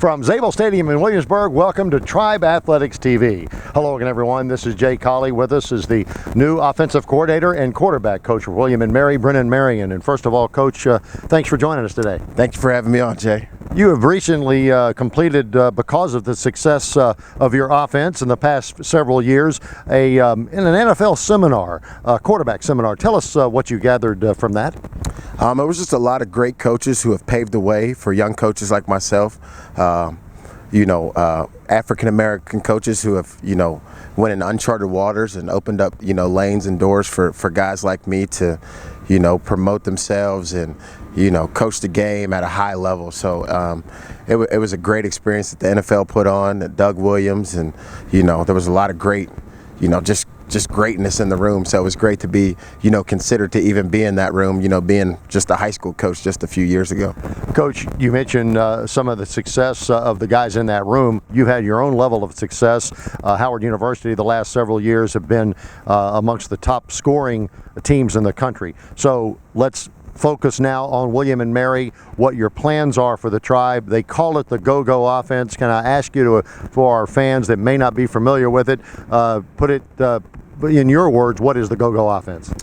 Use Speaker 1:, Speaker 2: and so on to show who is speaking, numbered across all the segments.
Speaker 1: From Zabel Stadium in Williamsburg, welcome to Tribe Athletics TV. Hello again, everyone. This is Jay Colley. With us is the new offensive coordinator and quarterback coach for William and Mary, Brennan Marion. And first of all, Coach, thanks for joining us today.
Speaker 2: Thank you for having me on, Jay.
Speaker 1: You have recently completed, because of the success of your offense in the past several years, in an NFL seminar, quarterback seminar. Tell us what you gathered from that.
Speaker 2: It was just a lot of great coaches who have paved the way for young coaches like myself. African American coaches who have, went in uncharted waters and opened up, lanes and doors for guys like me to, promote themselves and, coach the game at a high level. So it was a great experience that the NFL put on, that Doug Williams, and, there was a lot of great, just greatness in the room. So it was great to be, considered to even be in that room, being just a high school coach just a few years ago.
Speaker 1: Coach, you mentioned some of the success of the guys in that room. You've had your own level of success. Howard University the last several years have been amongst the top scoring teams in the country. So let's focus now on William and Mary, what your plans are for the Tribe. They call it the go-go offense. Can I ask you to, for our fans that may not be familiar with it, put it in your words, what is the go-go offense?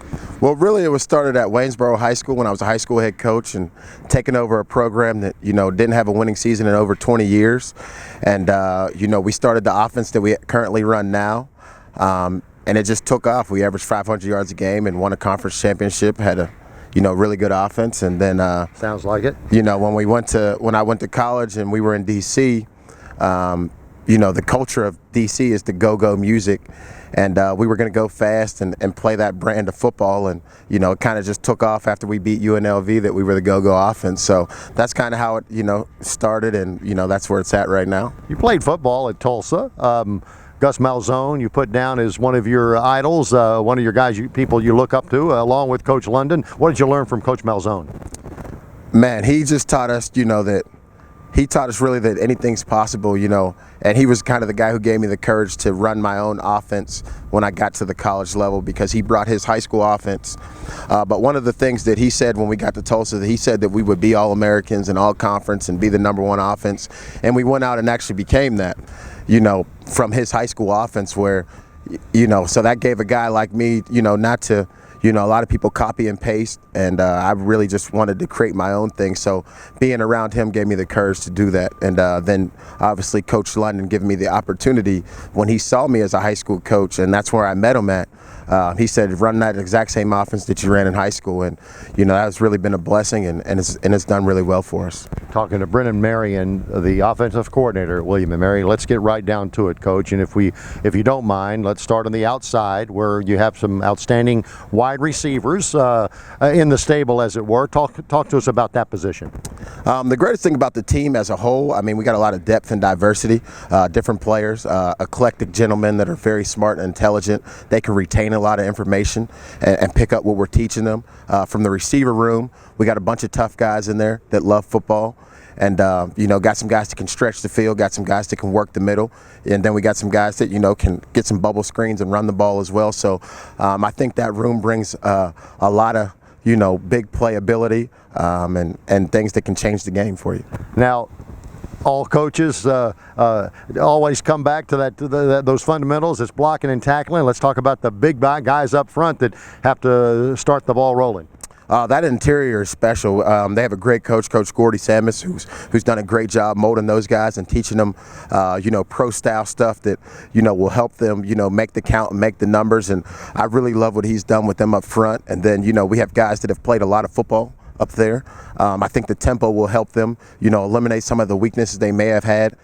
Speaker 2: Well, really, it was started at Waynesboro High School when I was a high school head coach and taking over a program that, didn't have a winning season in over 20 years. And, we started the offense that we currently run now. And it just took off. We averaged 500 yards a game and won a conference championship, had a really good offense. And then
Speaker 1: sounds like it.
Speaker 2: When I went to college and we were in DC, the culture of DC is the go-go music. And we were going to go fast and play that brand of football. And, it kind of just took off after we beat UNLV that we were the go-go offense. So that's kind of how it, started. And, that's where it's at right now.
Speaker 1: You played football at Tulsa. Gus Malzahn, you put down as one of your idols, one of your guys, people you look up to, along with Coach London. What did you learn from Coach Malzahn?
Speaker 2: Man, he just taught us, he taught us really that anything's possible, and he was kind of the guy who gave me the courage to run my own offense when I got to the college level because he brought his high school offense. But one of the things that he said when we got to Tulsa, he said that we would be All-Americans and All-Conference and be the #1 offense, and we went out and actually became that, from his high school offense where, so that gave a guy like me, not to, a lot of people copy and paste, and I really just wanted to create my own thing. So being around him gave me the courage to do that. And then obviously Coach London gave me the opportunity when he saw me as a high school coach, and that's where I met him at. He said, run that exact same offense that you ran in high school. And, that has really been a blessing, and it's done really well for us.
Speaker 1: Talking to Brennan Marion, the offensive coordinator at William & Mary. Let's get right down to it, Coach. And if you don't mind, let's start on the outside where you have some outstanding wide receivers in the stable, as it were. Talk to us about that position.
Speaker 2: The greatest thing about the team as a whole, we got a lot of depth and diversity, different players, eclectic gentlemen that are very smart and intelligent. They can retain a lot of information and pick up what we're teaching them. From the receiver room, we got a bunch of tough guys in there that love football. And, got some guys that can stretch the field, got some guys that can work the middle. And then we got some guys that, can get some bubble screens and run the ball as well. So I think that room brings a lot of, big playability and things that can change the game for you.
Speaker 1: Now, all coaches always come back to those fundamentals. It's blocking and tackling. Let's talk about the big guys up front that have to start the ball rolling.
Speaker 2: That interior is special. They have a great coach, Coach Gordy Samus, who's done a great job molding those guys and teaching them, pro-style stuff that, will help them, make the count and make the numbers. And I really love what he's done with them up front. And then, we have guys that have played a lot of football up there. I think the tempo will help them, eliminate some of the weaknesses they may have had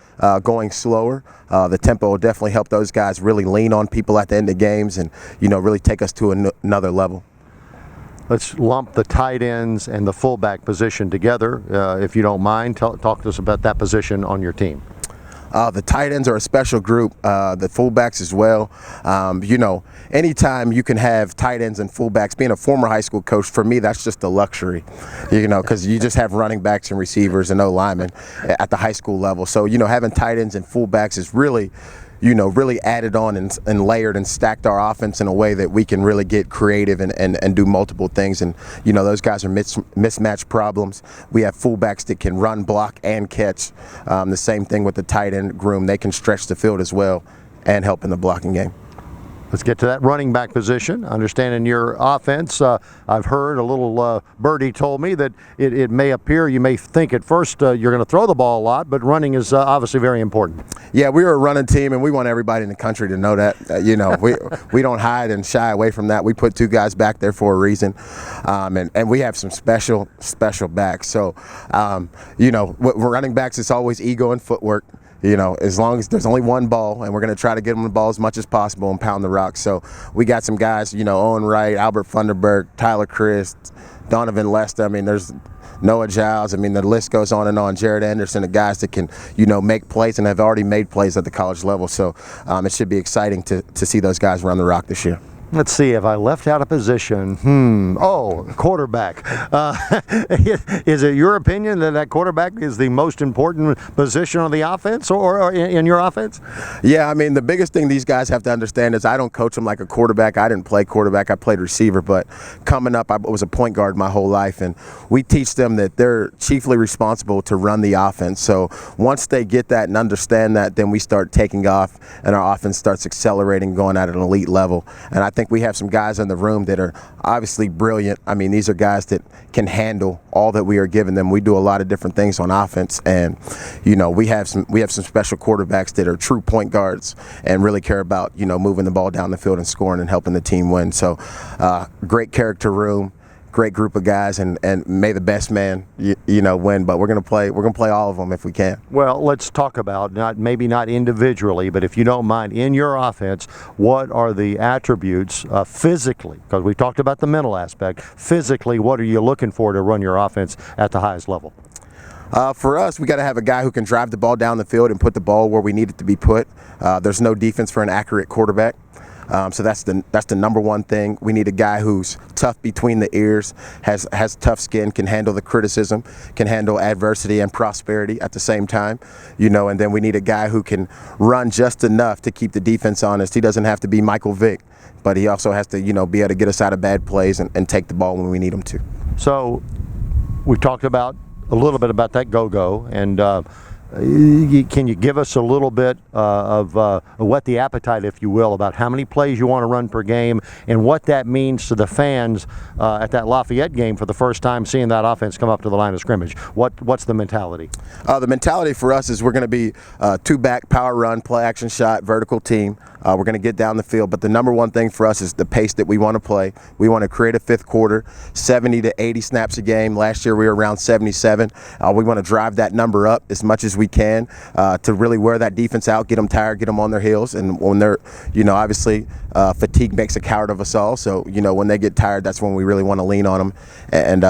Speaker 2: going slower. The tempo will definitely help those guys really lean on people at the end of games and, really take us to another level.
Speaker 1: Let's lump the tight ends and the fullback position together, if you don't mind. Talk to us about that position on your team.
Speaker 2: The tight ends are a special group, the fullbacks as well. Anytime you can have tight ends and fullbacks, being a former high school coach, for me, that's just a luxury, because you just have running backs and receivers and no linemen at the high school level. So, having tight ends and fullbacks is really, really added on and layered and stacked our offense in a way that we can really get creative and do multiple things. And, those guys are mismatch problems. We have fullbacks that can run, block, and catch. The same thing with the tight end groom. They can stretch the field as well and help in the blocking game.
Speaker 1: Let's get to that running back position. Understanding your offense, I've heard a little birdie told me that it may appear, you may think at first you're going to throw the ball a lot, but running is obviously very important.
Speaker 2: Yeah, we're a running team, and we want everybody in the country to know that. We don't hide and shy away from that. We put 2 guys back there for a reason, and we have some special backs. So, running backs, it's always ego and footwork. As long as there's only one ball, and we're going to try to get them the ball as much as possible and pound the rock. So we got some guys, Owen Wright, Albert Funderburg, Tyler Christ, Donovan Lester. I mean, there's Noah Giles. I mean, the list goes on and on. Jared Anderson, the guys that can, make plays and have already made plays at the college level. So it should be exciting to see those guys run the rock this year.
Speaker 1: Let's see, if I left out a position, quarterback. Is it your opinion that quarterback is the most important position on the offense or in your offense?
Speaker 2: Yeah, I mean, the biggest thing these guys have to understand is I don't coach them like a quarterback. I didn't play quarterback. I played receiver, but coming up, I was a point guard my whole life, and we teach them that they're chiefly responsible to run the offense. So once they get that and understand that, then we start taking off, and our offense starts accelerating, going at an elite level. And I think we have some guys in the room that are obviously brilliant. I mean, these are guys that can handle all that we are giving them. We do a lot of different things on offense, and we have some special quarterbacks that are true point guards and really care about moving the ball down the field and scoring and helping the team win. So great character room, great group of guys, and may the best man win. But we're gonna play all of them if we can.
Speaker 1: Well, let's talk about maybe not individually, but if you don't mind, in your offense, what are the attributes physically? Because we talked about the mental aspect. Physically, what are you looking for to run your offense at the highest level?
Speaker 2: For us, we got to have a guy who can drive the ball down the field and put the ball where we need it to be put. There's no defense for an accurate quarterback. So that's the number one thing. We need a guy who's tough between the ears, has tough skin, can handle the criticism, can handle adversity and prosperity at the same time, and then we need a guy who can run just enough to keep the defense honest. He doesn't have to be Michael Vick, but he also has to, be able to get us out of bad plays and take the ball when we need him to.
Speaker 1: So we've talked about a little bit about that go-go, and can you give us a little bit of whet the appetite, if you will, about how many plays you want to run per game and what that means to the fans at that Lafayette game for the first time, seeing that offense come up to the line of scrimmage? What's the mentality?
Speaker 2: The mentality for us is we're going to be 2-back, power run, play action shot, vertical team. We're going to get down the field, but the number one thing for us is the pace that we want to play. We want to create a fifth quarter, 70 to 80 snaps a game. Last year we were around 77. We want to drive that number up as much as we can to really wear that defense out, get them tired, get them on their heels. And when they're, obviously fatigue makes a coward of us all. So, when they get tired, that's when we really want to lean on them and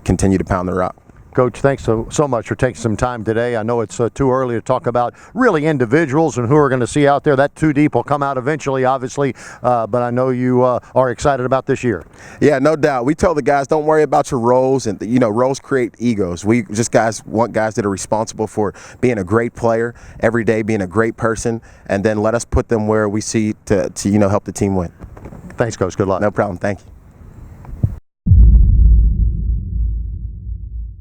Speaker 2: continue to pound the rock.
Speaker 1: Coach, thanks so much for taking some time today. I know it's too early to talk about really individuals and who we're going to see out there. That 2 deep will come out eventually, obviously, but I know you are excited about this year.
Speaker 2: Yeah, no doubt. We tell the guys, don't worry about your roles, and roles create egos. We just want guys that are responsible for being a great player every day, being a great person, and then let us put them where we see to help the team win.
Speaker 1: Thanks, Coach. Good luck.
Speaker 2: No problem. Thank you.